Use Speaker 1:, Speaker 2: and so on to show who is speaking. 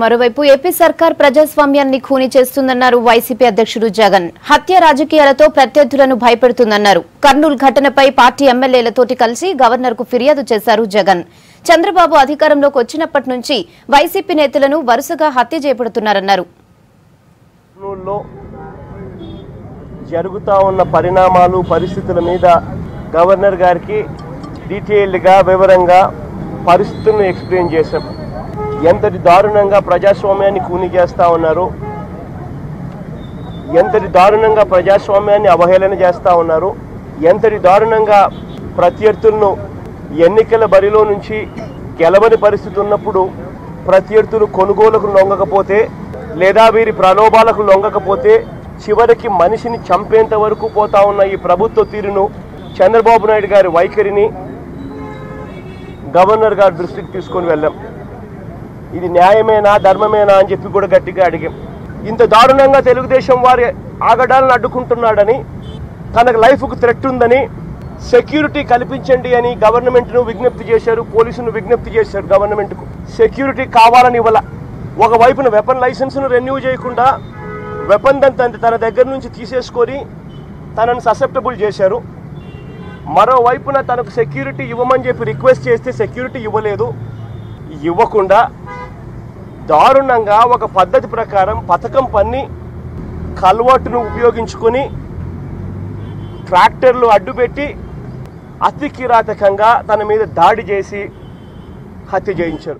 Speaker 1: మరోవైపు ఏపీ సర్కార్ ప్రజాస్వామ్యాన్ని ఖూనీ చేస్తుందన్నారు వైసీపీ అధ్యక్షుడు జగన్. హత్య రాజకీయాలతో ప్రత్యర్థులను భయపెడుతుందన్నారు. కర్నూలు ఘటనపై పార్టీ ఎమ్మెల్యేలతోటి కలిసి గవర్నర్కు ఫిర్యాదు చేశారు జగన్. చంద్రబాబు అధికారంలోకి వచ్చినప్పటి నుంచి వైసీపీ నేతలను వరుసగా హత్య చేపడుతున్నారన్నారు.
Speaker 2: జరుగుతా ఉన్న పరిణామాలు పరిస్థితుల మీద గవర్నర్ గారికి డీటెయిల్డ్గా వివరంగా పరిస్థితులను ఎక్స్ప్లెయిన్ చేశాం. ఎంతటి దారుణంగా ప్రజాస్వామ్యాన్ని కూని చేస్తూ ఉన్నారు, ఎంతటి దారుణంగా ప్రజాస్వామ్యాన్ని అవహేళన చేస్తూ ఉన్నారు, ఎంతటి దారుణంగా ప్రత్యర్థులను ఎన్నికల బరిలో నుంచి గెలవని పరిస్థితి ఉన్నప్పుడు ప్రత్యర్థులు కొనుగోలుకు లొంగకపోతే లేదా వీరి ప్రలోభాలకు లొంగకపోతే చివరికి మనిషిని చంపేంత వరకు పోతా ఉన్న ఈ ప్రభుత్వ తీరును, చంద్రబాబు నాయుడు గారి వైఖరిని గవర్నర్ గారి దృష్టికి తీసుకొని వెళ్ళాం. ఇది న్యాయమేనా ధర్మమేనా అని చెప్పి కూడా గట్టిగా అడిగాం. ఇంత దారుణంగా తెలుగుదేశం వారి ఆగడాలను అడ్డుకుంటున్నాడని, తనకు లైఫ్కు థ్రెట్ ఉందని సెక్యూరిటీ కల్పించండి అని గవర్నమెంట్ను విజ్ఞప్తి చేశారు, పోలీసును విజ్ఞప్తి చేశారు. గవర్నమెంట్కు సెక్యూరిటీ కావాలని ఇవ్వాల. ఒకవైపున వెపన్ లైసెన్స్ను రెన్యూ చేయకుండా వెపన్ తన దగ్గర నుంచి తీసేసుకొని తనను ససెప్టబుల్ చేశారు. మరోవైపున తనకు సెక్యూరిటీ ఇవ్వమని చెప్పి రిక్వెస్ట్ చేస్తే సెక్యూరిటీ ఇవ్వలేదు. ఇవ్వకుండా దారుణంగా ఒక పద్ధతి ప్రకారం పథకం పన్ని కల్వర్టును ఉపయోగించుకొని ట్రాక్టర్లు అడ్డుపెట్టి అతి కిరాతకంగా తన మీద దాడి చేసి హత్య చేయించారు.